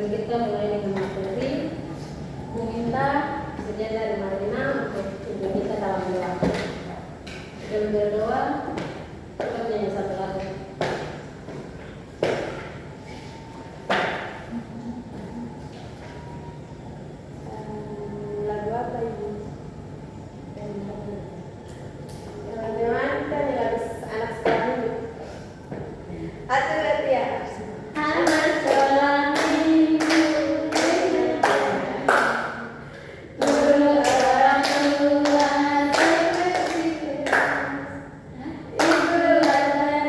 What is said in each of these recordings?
kita mulai dengan materi meminta sedia dari Marina untuk pimpin kita dalam doa. Sebelum berdoa, kita menyanyi satu lagu. Lagu apa ini? Teman-teman, kita nih lagu anak sekolah ini. Atu berarti ya. Anak sekolah minggu, guru orang tua seperti keras, ibu adalah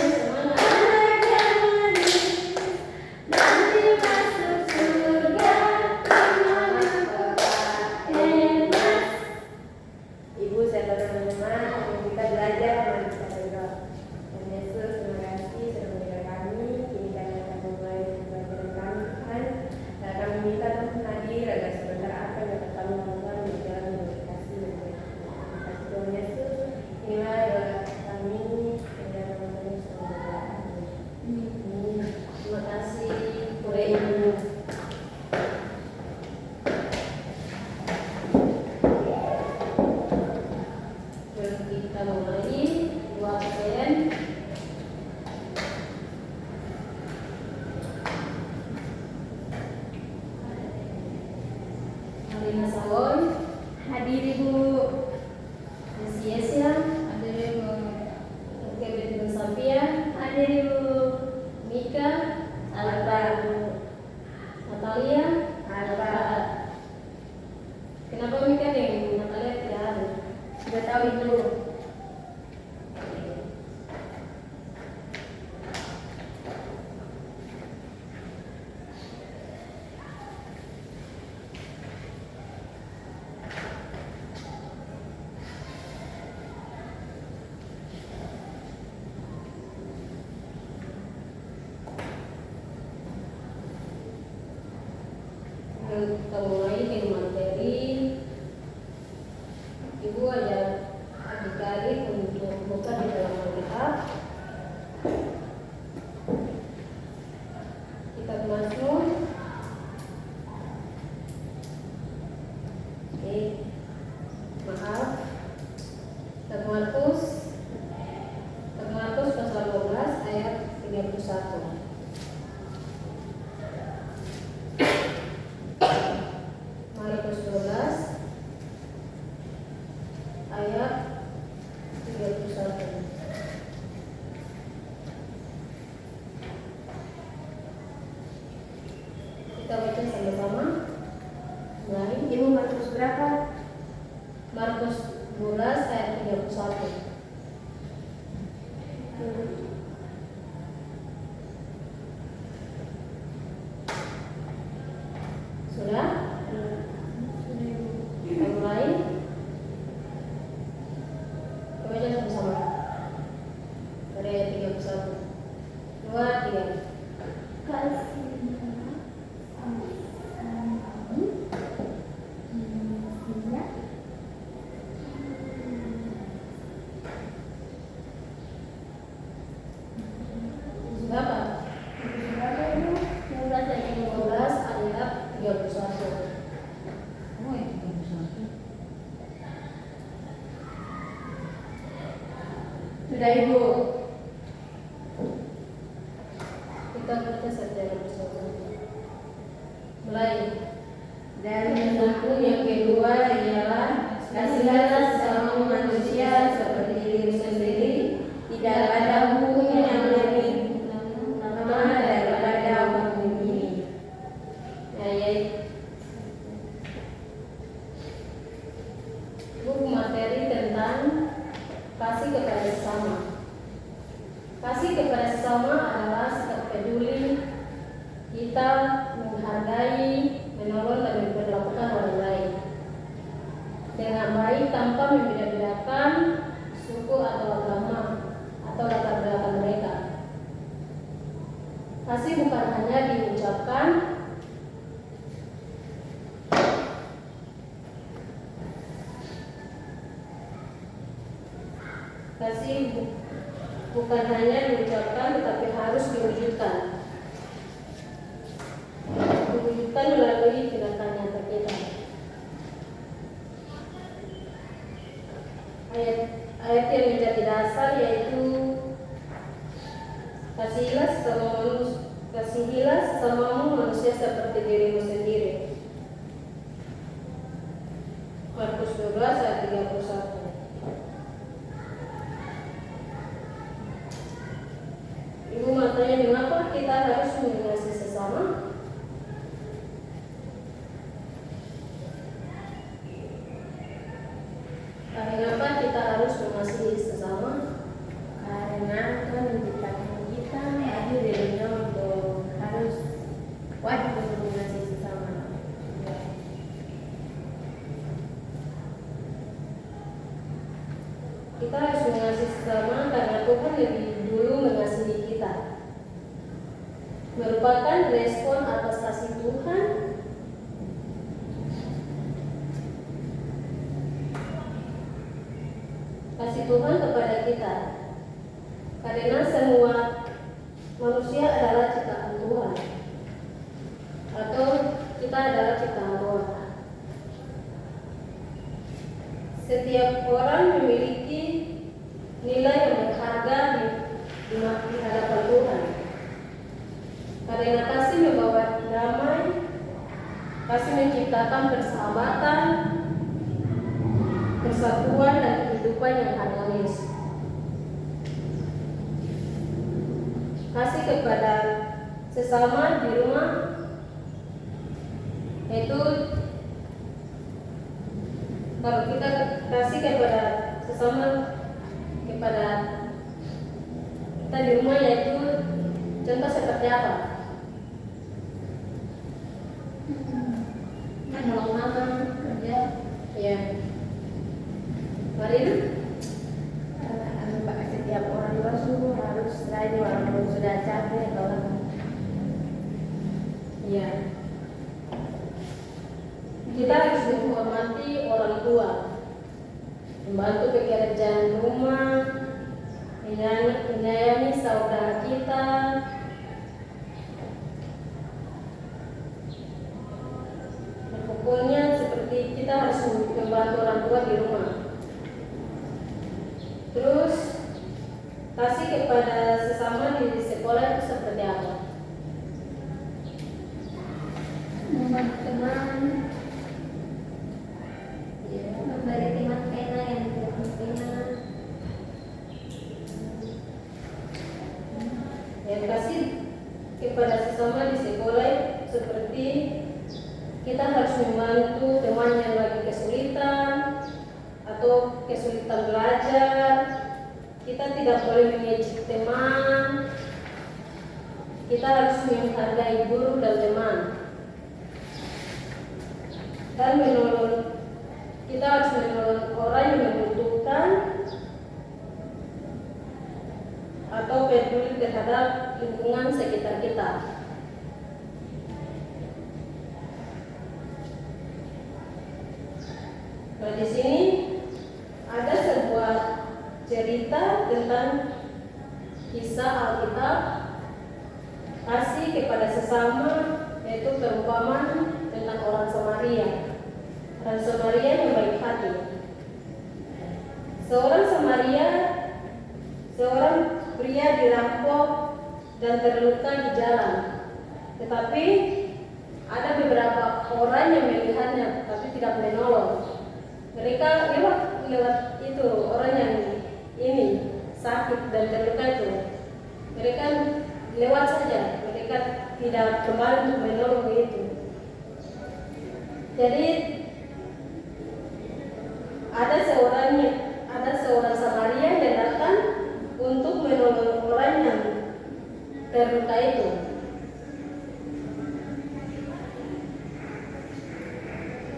semua anak yang manis, nanti masuk surga dengan bapak emas. Ibu serta teman-teman, kita belajar melanjutkan berdoa. Dan Yesus, terima kasih sudah menjaga kami. Kini kami akan memulai pelajaran kami, Tuhan. Dan kami minta Tuhan hadir agar sebentar apa yang dapat kami lakukan berjalan dengan kasih dan baik. Terima kasih Tuhan Yesus. Inilah doa kami dan dalam nama Yesus berdoa. Amin. Terima kasih Pure Ibu. Sebelum kita mulai dua persen. Marina Sawon, hadir Ibu. Yes ya, hadir Ibu. Oke, Betul Safia, hadir Ibu. Mika, Alba, Natalia, Alba. Kenapa Mika nih? Natalia tidak ada. Sudah tahu itu. Kita mulai dengan materi. Ibu ajak adik-adik untuk buka di dalam Alkitab. Kitab Mazmur. Kitab Markus pasal 12 ayat 31. Markus 12 ayat 31. Kita baca sama-sama. Mulai. Ibu Markus berapa? Markus 12 ayat 31. Sudah? Kita mulai. Kita baca sama-sama. Dari ayat 31. 2, 3. Berapa? 15 ayat 31. Oh, itu 31. Sudah Ibu. Kita baca secara bersama-sama. Mulai. Dan hukum yang kedua ialah kasihilah sesama manusia seperti diri sendiri. Tidak ada hukum yang lebih utama daripada hukum ini. Buku materi tentang kasih kepada sesama. Kasih kepada sesama adalah sikap peduli kita menghargai, menolong dan memperlakukan orang lain dengan baik tanpa membeda-bedakan suku atau agama atau latar belakang mereka. Kasih bukan hanya diucapkan, kasih bukan hanya diucapkan tetapi harus diwujudkan. diwujudkan melalui tindakan nyata kita. Ayat yang menjadi dasar yaitu kasihilah sesamamu manusia seperti dirimu sendiri. Markus 12 ayat 31. Ibu matanya, mengapa kita harus mengasihi sesama? Kenapa kita harus mengasihi sesama? Karena Tuhan menciptakan kita hadir di dunia untuk harus wajib untuk mengasihi sesama. Kita harus mengasihi sesama karena Tuhan lebih dulu mengasihi kita. Merupakan respon atas kasih Tuhan kepada kita. Karena semua manusia adalah ciptaan Tuhan, atau kita adalah ciptaan Tuhan. Setiap orang memiliki nilai yang berharga di hadapan Tuhan. Karena kasih membawa damai, kasih menciptakan persahabatan, persatuan dan kehidupan yang harmonis. Kasih kepada sesama di rumah yaitu kalau kita kasih kepada sesama kepada kita di rumah yaitu contoh seperti apa? Menolong mama kerja, Ya. Marina? setiap orang basuh harus rajin walaupun sudah capek atau apa. Ya. Kita harus menghormati orang tua, membantu pekerjaan rumah, menyayangi saudara kita. Pokoknya seperti kita harus membantu orang tua di rumah. Terus kasih kepada sesama di sekolah itu seperti apa? Membantu teman, memberi teman pena yang tidak pena. Yang kasih kepada sesama di sekolah seperti kita harus membantu teman yang lagi kesulitan atau kesulitan belajar. Kita tidak boleh mengejek teman. Kita harus menghargai guru dan teman. Dan kita harus menolong orang yang membutuhkan atau peduli terhadap lingkungan sekitar kita. Nah, di sini ada sebuah cerita tentang kisah Alkitab kasih kepada sesama, yaitu perumpamaan tentang orang Samaria. Orang Samaria yang baik hati. Seorang pria dirampok dan terluka di jalan. Tetapi ada beberapa orang yang melihatnya tapi tidak menolong. Mereka lewat itu orang yang ini sakit dan terluka itu. Mereka lewat saja. Mereka tidak kembali untuk menolong itu. Jadi ada seorang Samaria yang datang untuk menolong orang yang terluka itu.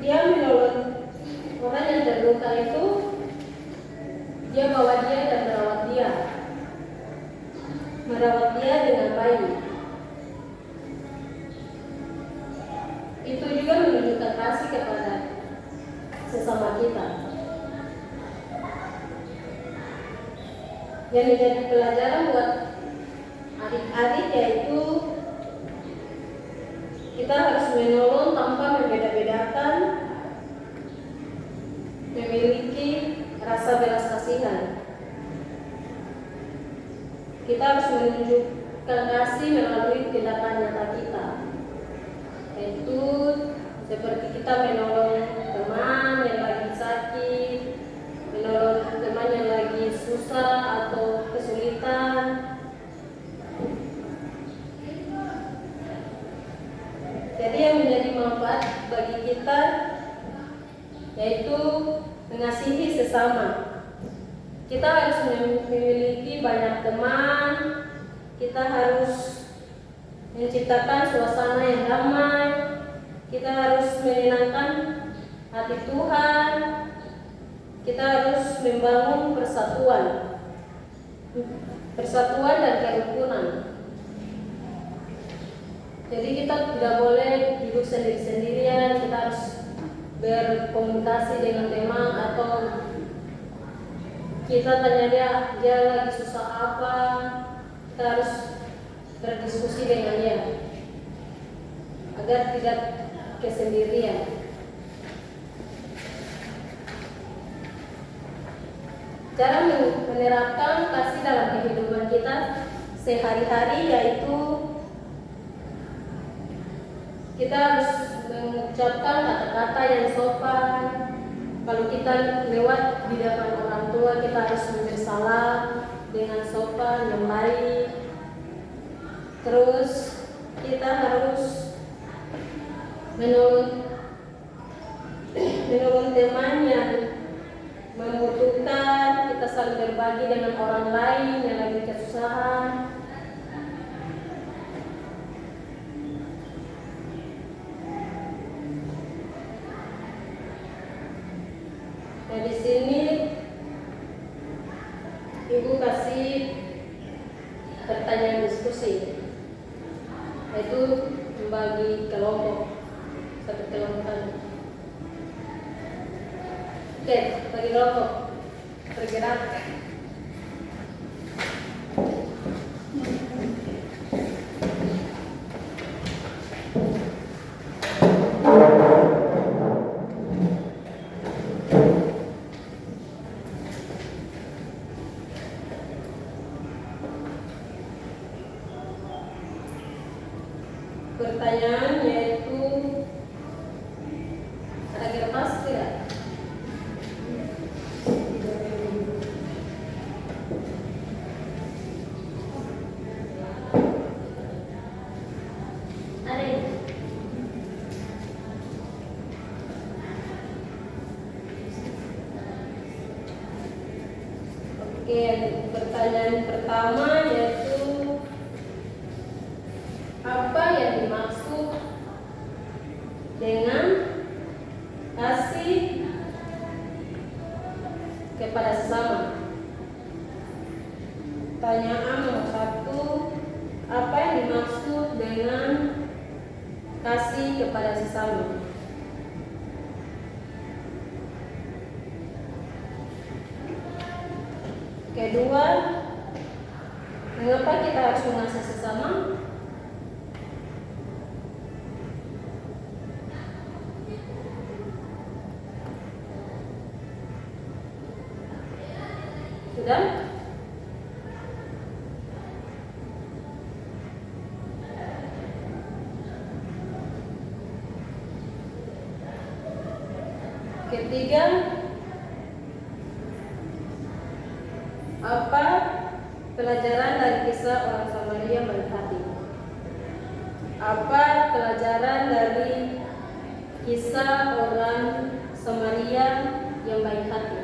Dia menolong orang yang terluka itu, dia bawa dia dan merawat dia dengan baik. Itu juga menunjukkan kasih kepada sesama kita. Yang menjadi pelajaran buat adik-adik yaitu kita harus menunjukkan kasih melalui tindakan nyata kita. Yaitu seperti kita menolong teman yang lagi sakit, menolong teman yang lagi susah atau kesulitan. Jadi yang menjadi manfaat bagi kita yaitu mengasihi sesama. Kita harus memiliki banyak teman, kita harus menciptakan suasana yang damai, kita harus menyenangkan hati Tuhan, kita harus membangun persatuan dan kerukunan. Jadi kita tidak boleh hidup sendiri-sendirian, kita harus berkomunikasi dengan teman atau kita tanya dia lagi susah apa, kita harus berdiskusi dengan dia agar tidak kesendirian. Cara menerapkan kasih dalam kehidupan kita sehari-hari yaitu kita harus mengucapkan kata-kata yang sopan. Kalau kita lewat di depan orang tua, kita harus bersalam dengan sopan yang baik. Terus kita harus menolong teman yang membutuhkan. Kita saling berbagi dengan orang lain yang lagi kesusahan. Nah, di sini Ibu kasih pertanyaan diskusi, yaitu membagi kelompok satu kelompok. Oke, bagi kelompok bergerak. Pertanyaan yaitu ada kertas tidak? Ada. Oke, pertanyaan pertama yaitu apa yang dimaksud dengan kasih kepada sesama? Pertanyaan nomor 1, apa yang dimaksud dengan kasih kepada sesama? Kedua, mengapa kita harus mengasihi sesama? Sudah? Ketiga, apa pelajaran dari kisah orang Samaria baik hati? Apa pelajaran dari kisah orang Samaria yang baik hati?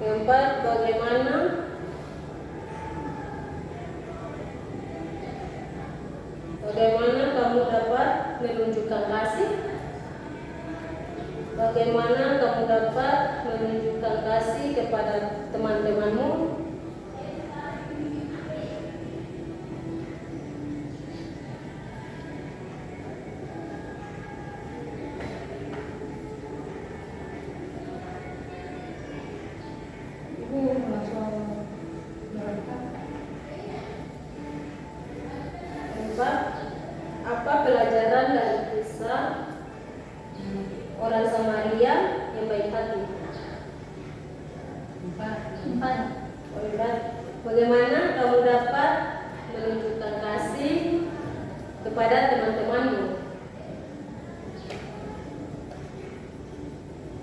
Keempat, bagaimana kamu dapat menunjukkan kasih? Bagaimana kamu dapat menunjukkan kasih kepada teman-temanmu? Keempat, apa pelajaran dari kisah orang Samaria yang baik hati? Empat. Bagaimana kamu dapat menunjukkan kasih kepada teman-temanmu?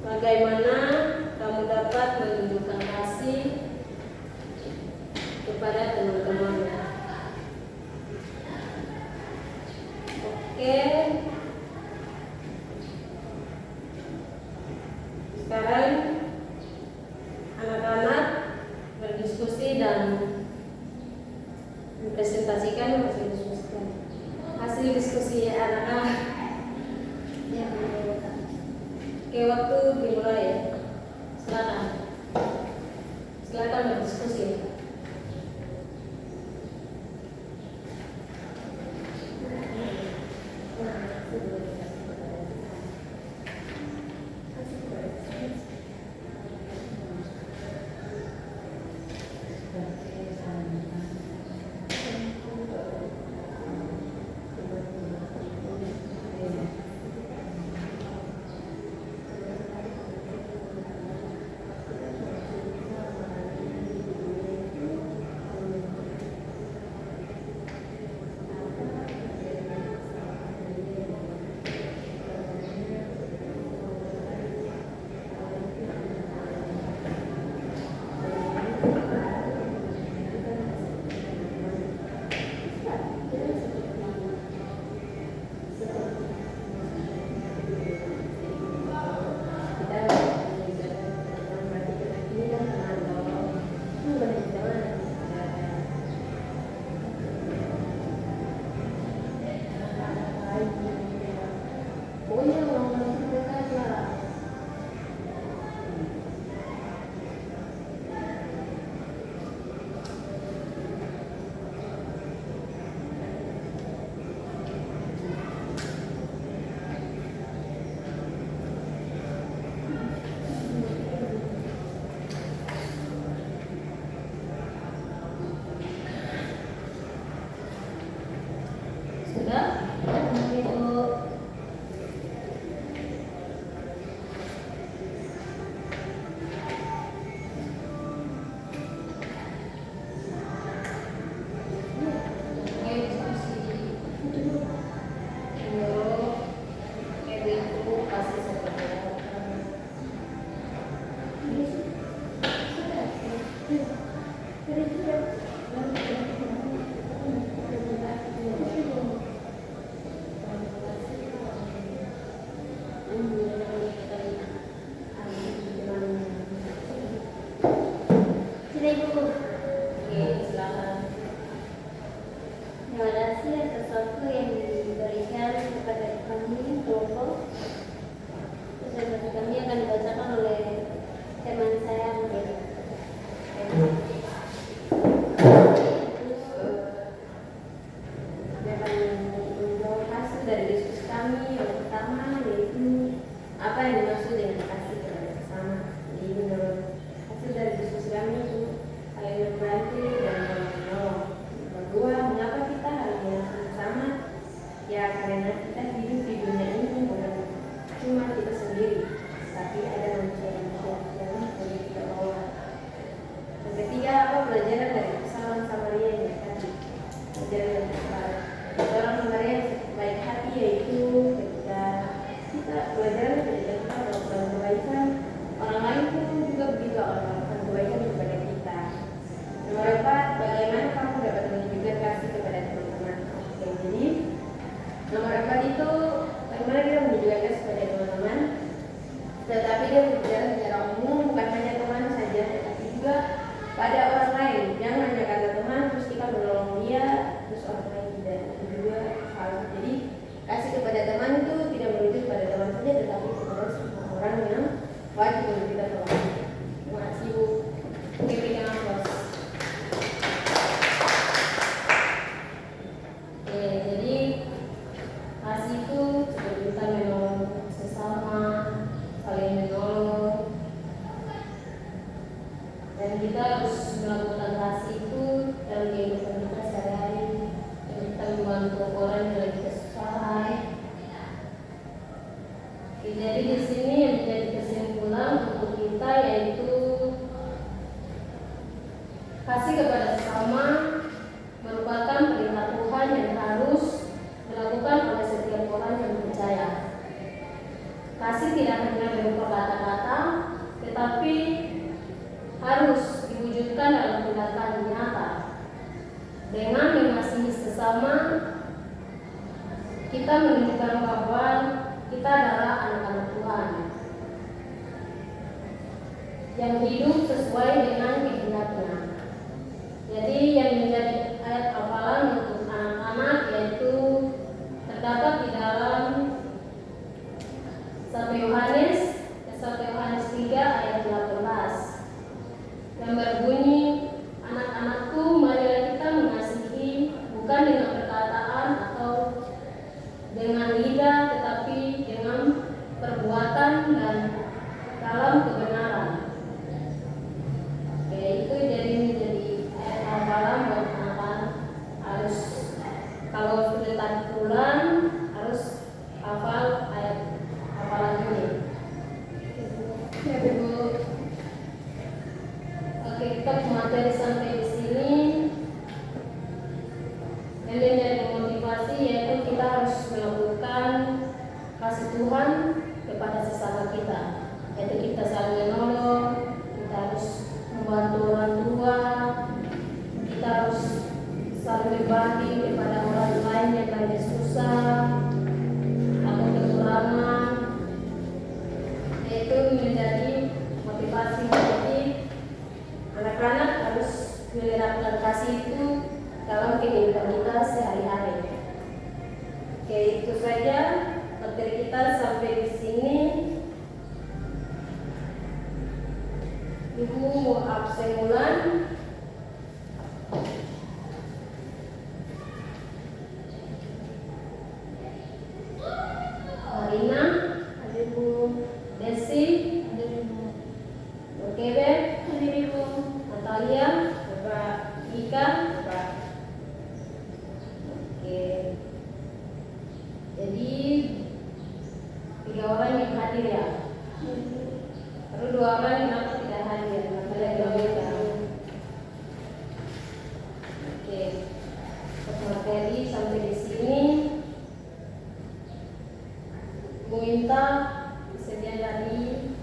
Bagaimana kamu dapat menunjukkan kasih kepada teman-temanmu? Oke. Sekarang anak-anak berdiskusi dan mempresentasikan hasil diskusi anak-anak. Oke, waktu dimulai ya. Silakan berdiskusi. Membantu orang yang lagi kesusahan. Jadi di sini yang menjadi kesimpulan untuk kita yaitu kasih kepada sesama merupakan perintah Tuhan yang harus dilakukan oleh setiap orang yang percaya. Kasih tidak hanya berupa kata-kata, tetapi harus diwujudkan dalam tindakan nyata. Dengan mengasihi sesama, kita menunjukkan bahwa kita adalah anak-anak Tuhan yang hidup sesuai dengan kehendaknya. Jadi yang menjadi ayat hafalan untuk anak-anak yaitu terdapat di dalam 1 Yohanes 3 ayat 18 yang berbunyi, anak-anakku, marilah kita mengasihi bukan dengan perkataan atau dengan lidah, tetapi dengan perbuatan dan dalam kebenaran. Oke, itu jadi menjadi ayat hafalan buat anak-anak. Harus kalau sudah tadi bulan harus hafal ayat hafalan ini. Ya, Ibu. Oke, kita materi sampai di sini. Yang menjadi motivasi yaitu kita harus melakukan kasih Tuhan kepada sesama kita. Yaitu kita saling menolong, kita harus membantu orang tua, kita harus saling berbagi kepada orang lain yang lagi susah atau kekurangan. Yaitu menjadi motivasi. Jadi anak-anak harus menerapkan kasih itu dalam kehidupan kita sehari-hari. Oke, itu saja materi kita sampai di sini. Ibu mau absen ulang. Marina, ada Ibu. Desi, ada Ibu. Okebe, ada Ibu. Natalia, Bapak Ika, Bapak. Oke. Jadi 3 orang yang hadir ya. Lalu 2 orang kenapa tidak hadir? Natalia dan Ika. Oke. Untuk materi sampai di sini. Minta kesediaan dari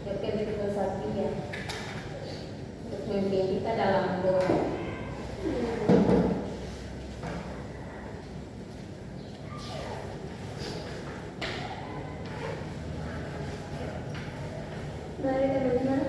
Dr. Bikul Satria untuk memimpin kita dalam doa. Mari teman-teman